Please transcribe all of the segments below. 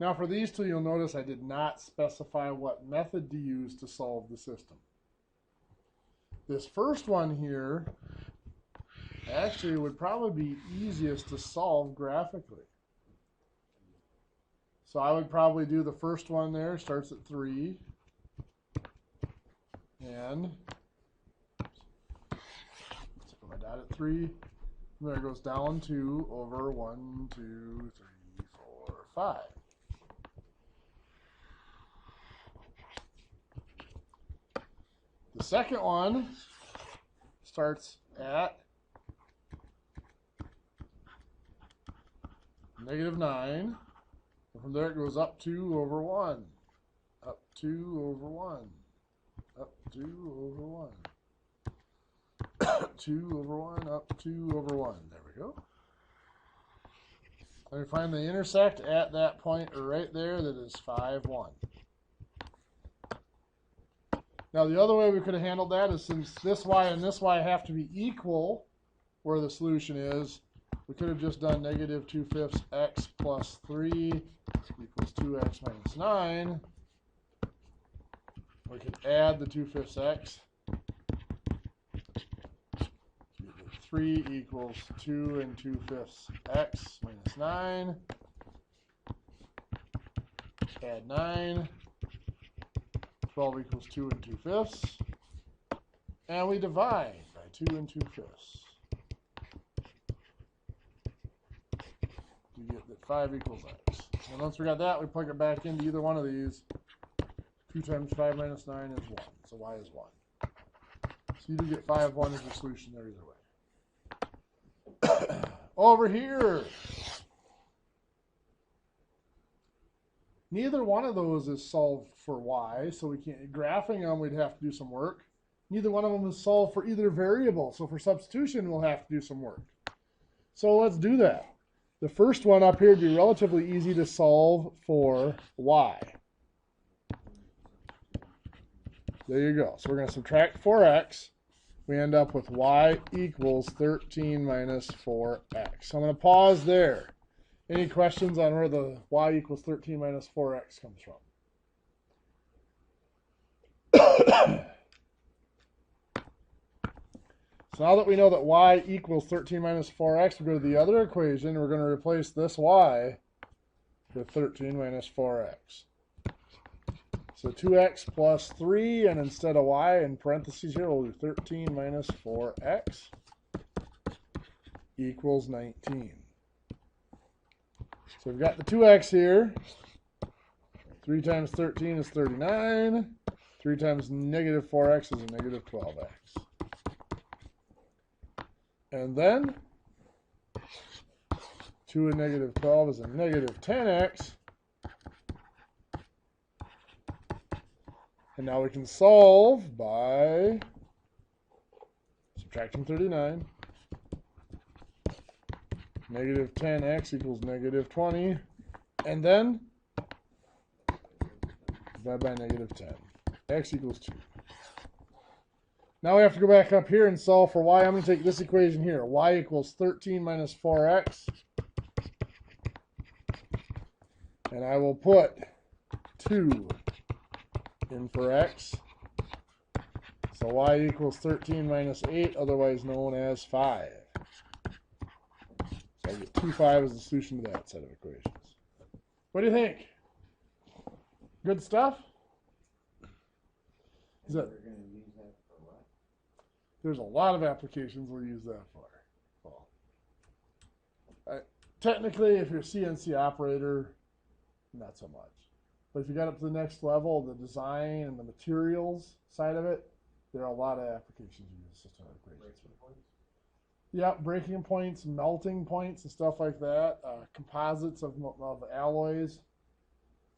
Now for these two, you'll notice I did not specify what method to use to solve the system. This first one here actually would probably be easiest to solve graphically. So I would probably do the first one there, starts at 3. And let's put my dot at 3. From there it goes down 2 over 1, 2, 3, 4, 5. The second one starts at -9. And from there it goes up 2 over 1. Up 2 over 1. Up 2 over 1. 2 over 1, up 2 over 1. There we go. And we find they intersect at that point right there. That is 5, 1. Now the other way we could have handled that is since this y and this y have to be equal where the solution is, we could have just done -2/5 x plus 3 equals 2x minus 9. We could add the 2/5 x. 3 equals 2 and 2/5 x minus 9. Add 9. 12 equals 2 and 2/5. And we divide by 2 and 2/5. You get that 5 equals x. And once we got that, we plug it back into either one of these. 2 times 5 minus 9 is 1. So y is 1. So you do get 5, 1 as your solution there either way. Over here, neither one of those is solved for y, so we can't, graphing them, we'd have to do some work. Neither one of them is solved for either variable, so for substitution, we'll have to do some work. So let's do that. The first one up here would be relatively easy to solve for y. There you go. So we're going to subtract 4x. We end up with y equals 13 minus 4x. So I'm going to pause there. Any questions on where the y equals 13 minus 4x comes from? So now that we know that y equals 13 minus 4x, we go to the other equation. We're going to replace this y with 13 minus 4x. So 2x plus 3, and instead of y in parentheses here, we'll do 13 minus 4x equals 19. So we've got the 2x here. 3 times 13 is 39. 3 times negative 4x is a negative 12x. And then 2 and negative 12 is a negative 10x. And now we can solve by subtracting 39. Negative 10x equals negative 20. And then divide by negative 10. X equals 2. Now we have to go back up here and solve for y. I'm going to take this equation here. Y equals 13 minus 4x. And I will put 2 in for x. So y equals 13 minus 8, otherwise known as 5. So I get 2, 5 as the solution to that set of equations. What do you think? Good stuff? Is that, there's a lot of applications we'll use that for. Well, technically, if you're a CNC operator, not so much. But if you got up to the next level, the design and the materials side of it, there are a lot of applications you use system equations for. Yeah, breaking points, melting points, and stuff like that. Composites of alloys,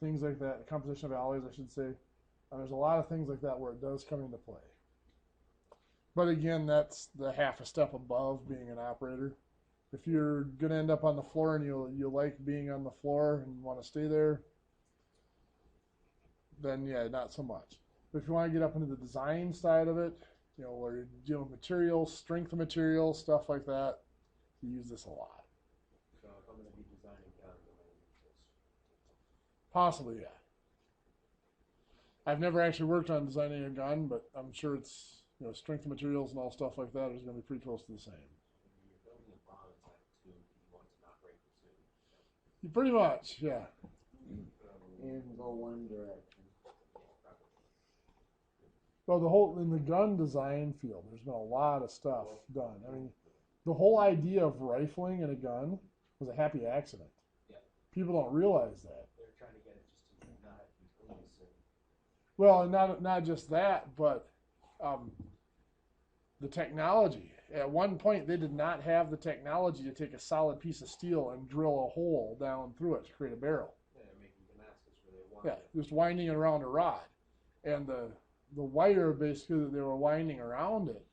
things like that. Composition of alloys, I should say. There's a lot of things like that where it does come into play. But again, that's the half a step above being an operator. If you're going to end up on the floor and you like being on the floor and want to stay there, then yeah, not so much. But if you want to get up into the design side of it, you know, where you're dealing with materials, strength of materials, stuff like that, you use this a lot. So if I'm going to be designing guns, Possibly, yeah. I've never actually worked on designing a gun, but I'm sure it's, you know, strength of materials and all stuff like that is going to be pretty close to the same. You're building a prototype too. You want it to not break the suit. Pretty much, yeah. And go one direction. Well, the whole in the gun design field, there's been a lot of stuff done. I mean, the whole idea of rifling in a gun was a happy accident. Yeah. People don't realize that. They're trying to get it just to not have to be police. Well, and not just that, but the technology. At one point, they did not have the technology to take a solid piece of steel and drill a hole down through it to create a barrel. Yeah, they're making Damascus where they want it. Just winding it around a rod, and the wire basically that they were winding around it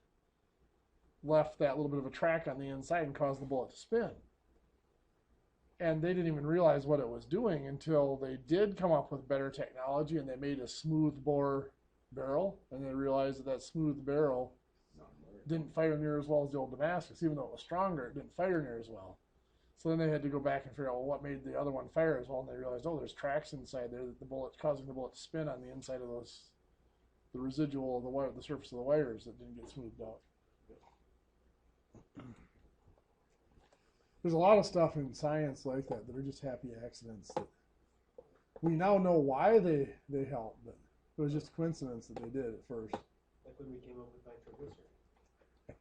left that little bit of a track on the inside and caused the bullet to spin. And they didn't even realize what it was doing until they did come up with better technology and they made a smooth bore barrel, and they realized that that smooth barrel didn't fire near as well as the old Damascus. Even though it was stronger, it didn't fire near as well. So then they had to go back and figure out, well, what made the other one fire as well, and they realized, oh, there's tracks inside there that the bullet's causing the bullet to spin on the inside of those, the residual of the wire, the surface of the wires that didn't get smoothed out. There's a lot of stuff in science like that that are just happy accidents. That we now know why they help, but it was just a coincidence that they did at first. Like when we came up with nitroglycerin.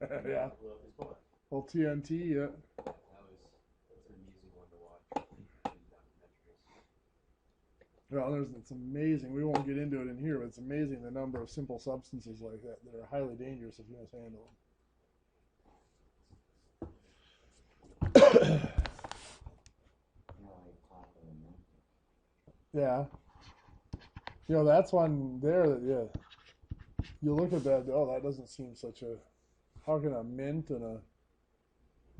Yeah. Blew up his bullet. Well, TNT, yeah. That's an amusing one to watch. Well, it's amazing. We won't get into it in here, but it's amazing the number of simple substances like that that are highly dangerous if you mishandle them. Yeah. You know, that's one there that, yeah, you look at that, oh, that doesn't seem such a, how can a mint and a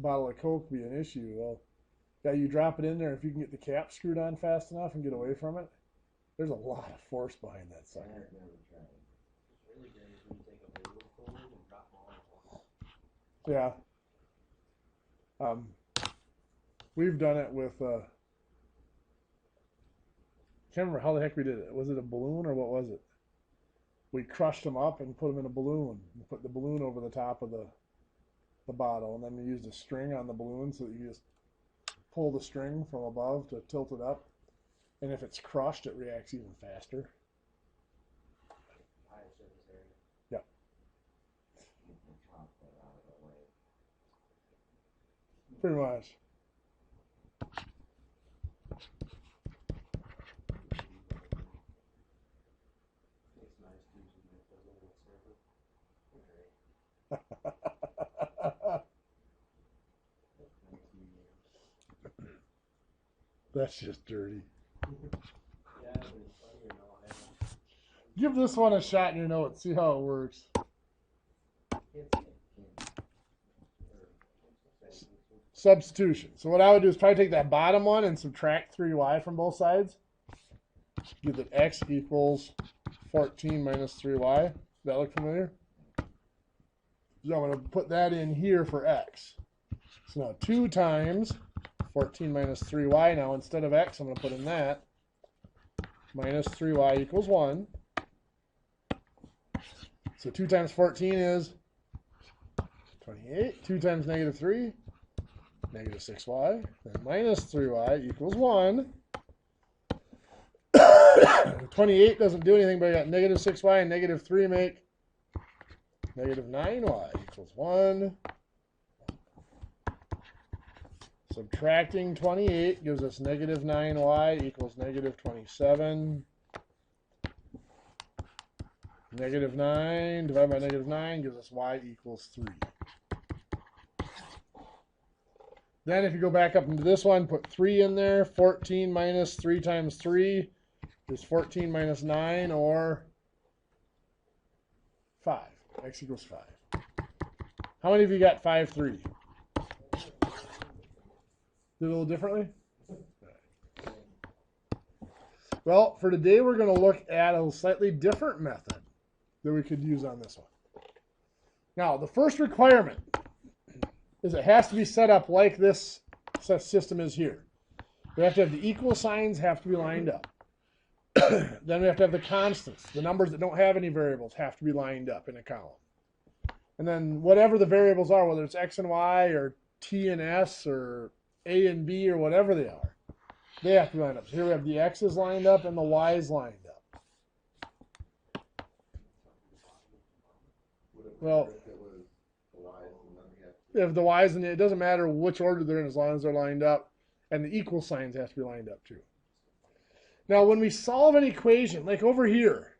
bottle of Coke be an issue? Well, yeah, you drop it in there, if you can get the cap screwed on fast enough and get away from it, there's a lot of force behind that sucker. It's really great when you take a little forward and drop them all at once. Yeah. We've done it with, can't remember how the heck we did it. Was it a balloon or what was it? We crushed them up and put them in a balloon. And put the balloon over the top of the bottle, and then we used a string on the balloon so that you just pull the string from above to tilt it up. And if it's crushed, it reacts even faster. Higher surface area. Yep. Pretty much. That's just dirty. Give this one a shot in your notes. See how it works. Substitution. So what I would do is probably take that bottom one and subtract 3y from both sides. Get that x equals 14 minus 3y. Does that look familiar? So I'm going to put that in here for x. So now 2 times 14 minus 3y. Now instead of x, I'm going to put in that. Minus 3y equals 1. So 2 times 14 is 28. 2 times negative 3, negative 6y. And minus 3y equals 1. 28 doesn't do anything, but I got negative 6y and negative 3 make negative 9y equals 1. Subtracting 28 gives us negative 9y equals negative 27. Negative 9 divided by negative 9 gives us y equals 3. Then if you go back up into this one, put 3 in there. 14 minus 3 times 3 is 14 minus 9, or 5. X equals 5. How many of you got 5, 3? Did it a little differently? Well, for today we're going to look at a slightly different method that we could use on this one. Now, the first requirement is it has to be set up like this system is here. We have to have the equal signs have to be lined up. Then we have to have the constants. The numbers that don't have any variables have to be lined up in a column. And then whatever the variables are, whether it's x and y or t and s or a and b or whatever they are, they have to be lined up. So here we have the x's lined up and the y's lined up. Well, if the y's and it doesn't matter which order they're in as long as they're lined up, and the equal signs have to be lined up too. Now, when we solve an equation, like over here,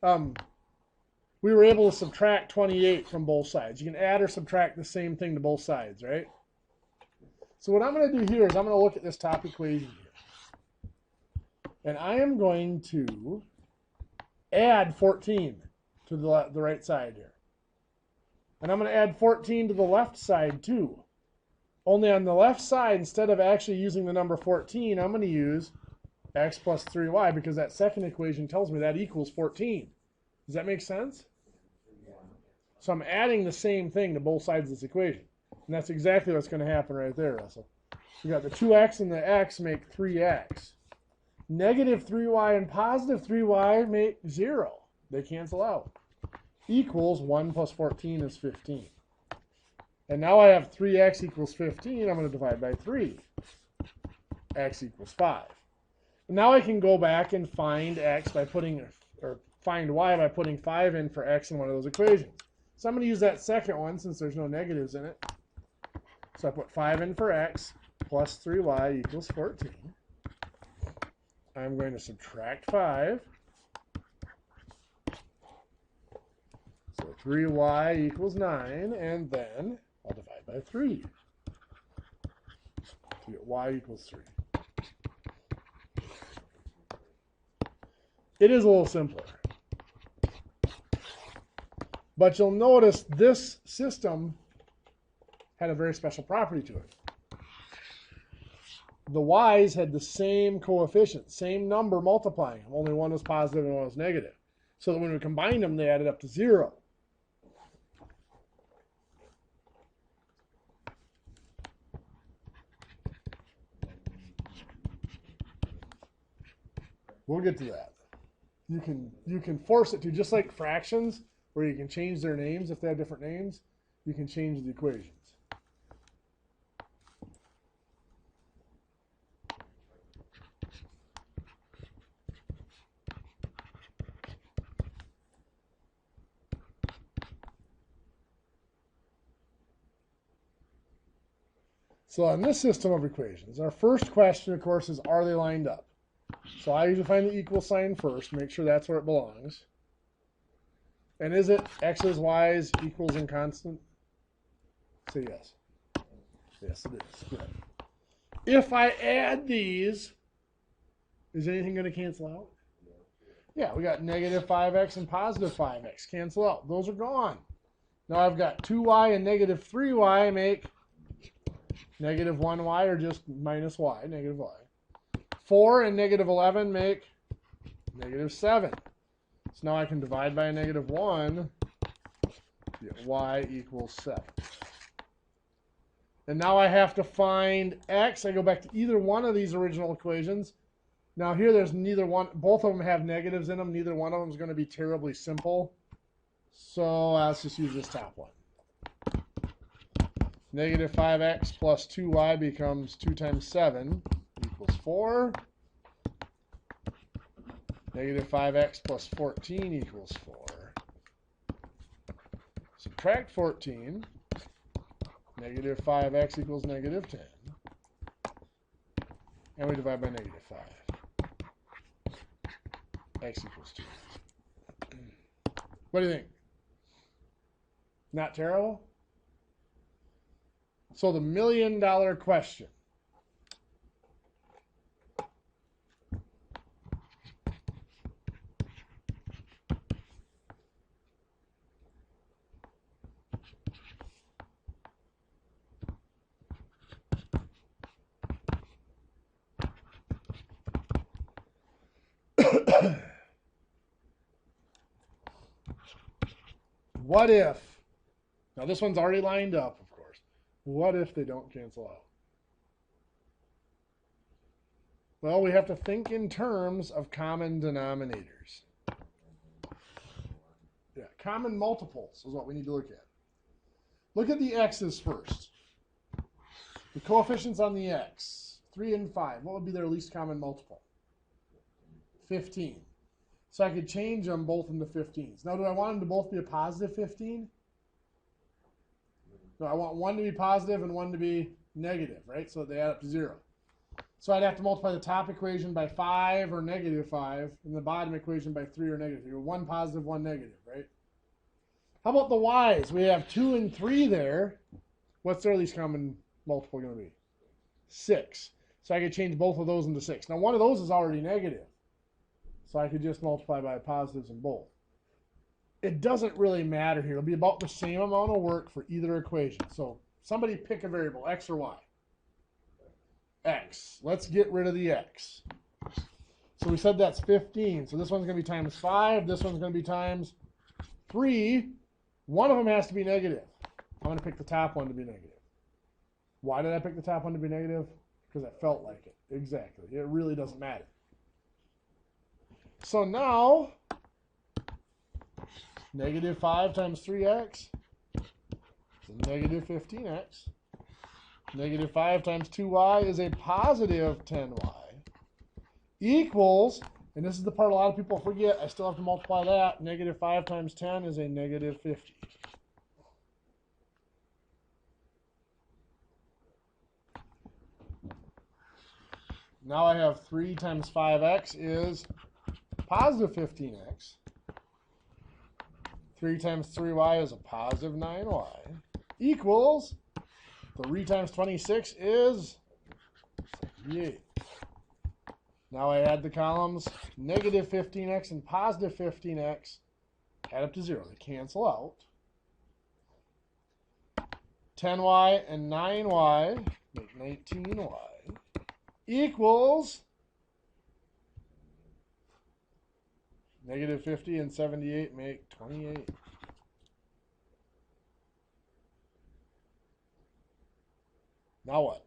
we were able to subtract 28 from both sides. You can add or subtract the same thing to both sides, right? So what I'm going to do here is I'm going to look at this top equation here. And I am going to add 14 to the right side here. And I'm going to add 14 to the left side too. Only on the left side, instead of actually using the number 14, I'm going to use x plus 3y because that second equation tells me that equals 14. Does that make sense? So I'm adding the same thing to both sides of this equation. And that's exactly what's going to happen right there, Russell. We got the 2x and the x make 3x. Negative 3y and positive 3y make 0. They cancel out. Equals 1 plus 14 is 15. And now I have 3x equals 15. I'm going to divide by 3. X equals 5. And now I can go back and find x by putting, or find y by putting 5 in for x in one of those equations. So I'm going to use that second one since there's no negatives in it. So I put 5 in for x plus 3y equals 14. I'm going to subtract 5. So 3y equals 9, and then I'll divide by 3 to get y equals 3. It is a little simpler. But you'll notice this system had a very special property to it. The y's had the same coefficient, same number multiplying them. Only one was positive and one was negative. So that when we combined them, they added up to 0. We'll get to that. You can force it to, just like fractions, where you can change their names if they have different names, you can change the equations. So on this system of equations, our first question, of course, is are they lined up? So I usually find the equal sign first, make sure that's where it belongs. And is it x's, y's, equals, and constant? Say yes. Yes, it is. Good. If I add these, is anything going to cancel out? Yeah, we got negative 5x and positive 5x. Cancel out. Those are gone. Now I've got 2y and negative 3y make negative 1y, or just minus y, negative y. 4 and negative 11 make negative 7. So now I can divide by a negative 1, get y equals 7. And now I have to find x. I go back to either one of these original equations. Now here there's neither one, both of them have negatives in them. Neither one of them is going to be terribly simple. So let's just use this top one. Negative 5x plus 2y becomes 2 times 7 equals 4. Negative 5x plus 14 equals 4. Subtract 14. Negative 5x equals negative 10. And we divide by negative 5. X equals 2. What do you think? Not terrible? So the million-dollar question. What if, now this one's already lined up, of course. What if they don't cancel out? Well, we have to think in terms of common denominators. Yeah, common multiples is what we need to look at. Look at the x's first. The coefficients on the x, 3 and 5. What would be their least common multiple? 15. So I could change them both into 15s. Now, do I want them to both be a positive 15? No, I want one to be positive and one to be negative, right? So they add up to 0. So I'd have to multiply the top equation by 5 or negative 5, and the bottom equation by 3 or negative 3. One positive, one negative, right? How about the y's? We have 2 and 3 there. What's their least common multiple going to be? 6. So I could change both of those into 6. Now, one of those is already negative. So I could just multiply by positives in both. It doesn't really matter here. It'll be about the same amount of work for either equation. So somebody pick a variable, x or y. X. Let's get rid of the x. So we said that's 15. So this one's going to be times 5. This one's going to be times 3. One of them has to be negative. I'm going to pick the top one to be negative. Why did I pick the top one to be negative? Because I felt like it. Exactly. It really doesn't matter. So now, negative 5 times 3x is negative 15x. Negative 5 times 2y is a positive 10y. Equals, and this is the part a lot of people forget, I still have to multiply that. Negative 5 times 10 is a negative 50. Now I have 3 times 5x is positive 15x. 3 times 3y is a positive 9y. Equals 3 times 26 is 78. Now I add the columns negative 15x and positive 15x. Add up to 0. They cancel out. 10y and 9y make 19y. Equals negative 50 and 78 make 28. Now what?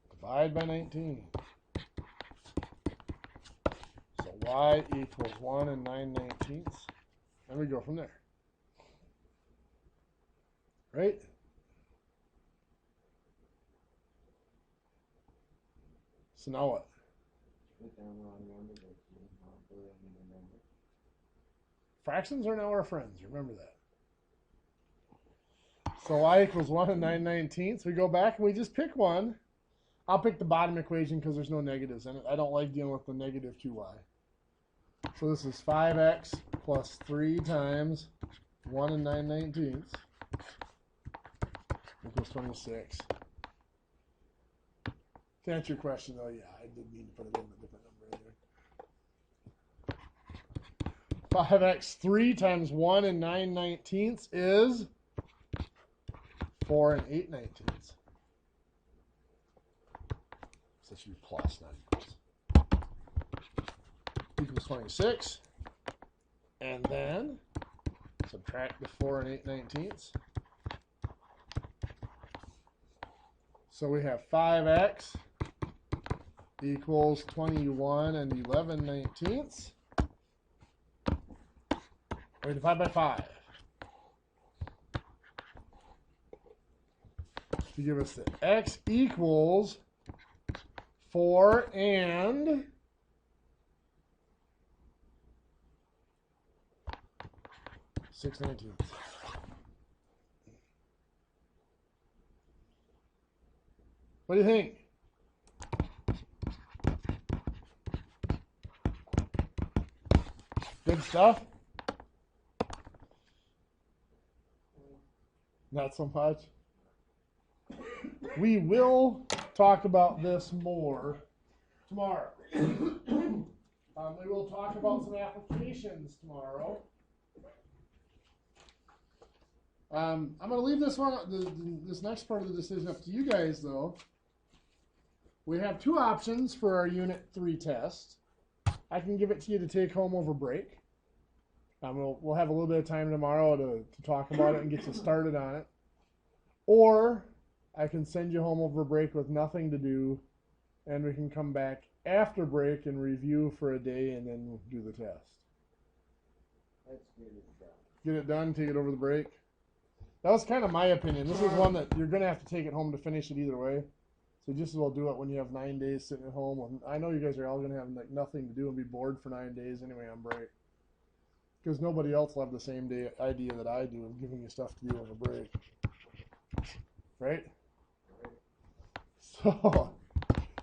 Divide by 19. So y equals 1 and 9/19. And we go from there. Right? So now what? Fractions are now our friends. Remember that. So y equals 1 and 9/19. We go back and we just pick one. I'll pick the bottom equation because there's no negatives in it. I don't like dealing with the negative 2y. So this is 5x plus 3 times 1 and 9/19 equals 26. To answer your question, though, yeah, I did mean to put a little bit different number in there. 5x 3 times 1 and 9/19 is 4 and 8/19. So that should be plus, not equals. Equals 26. And then subtract the 4 and 8/19. So we have 5x equals 21 and 11/19. We divide by 5 to give us the x equals 4 and 6/19. What do you think? Good stuff? Not so much. We will talk about this more tomorrow. We will talk about some applications tomorrow. I'm going to leave this one, this next part of the decision up to you guys, though. We have two options for our Unit 3 test. I can give it to you to take home over break. We'll have a little bit of time tomorrow to talk about it and get you started on it. Or I can send you home over break with nothing to do and we can come back after break and review for a day and then do the test. Let's get it done. Get it done, take it over the break. That was kind of my opinion. This is one that you're going to have to take it home to finish it either way. So just as well do it when you have 9 days sitting at home. I know you guys are all going to have like nothing to do and be bored for 9 days anyway on break. Because nobody else will have the same idea that I do of giving you stuff to do on a break. Right? So,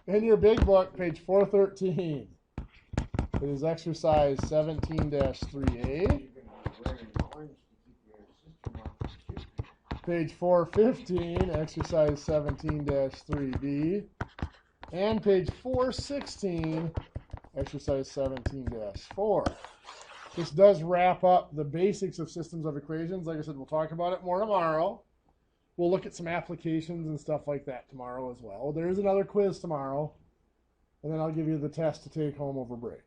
in your big book, page 413, it is exercise 17-3A. You're gonna be wearing orange to keep your system off the tube. Page 415, exercise 17-3B. And page 416, exercise 17-4. This does wrap up the basics of systems of equations. Like I said, we'll talk about it more tomorrow. We'll look at some applications and stuff like that tomorrow as well. There is another quiz tomorrow, and then I'll give you the test to take home over break.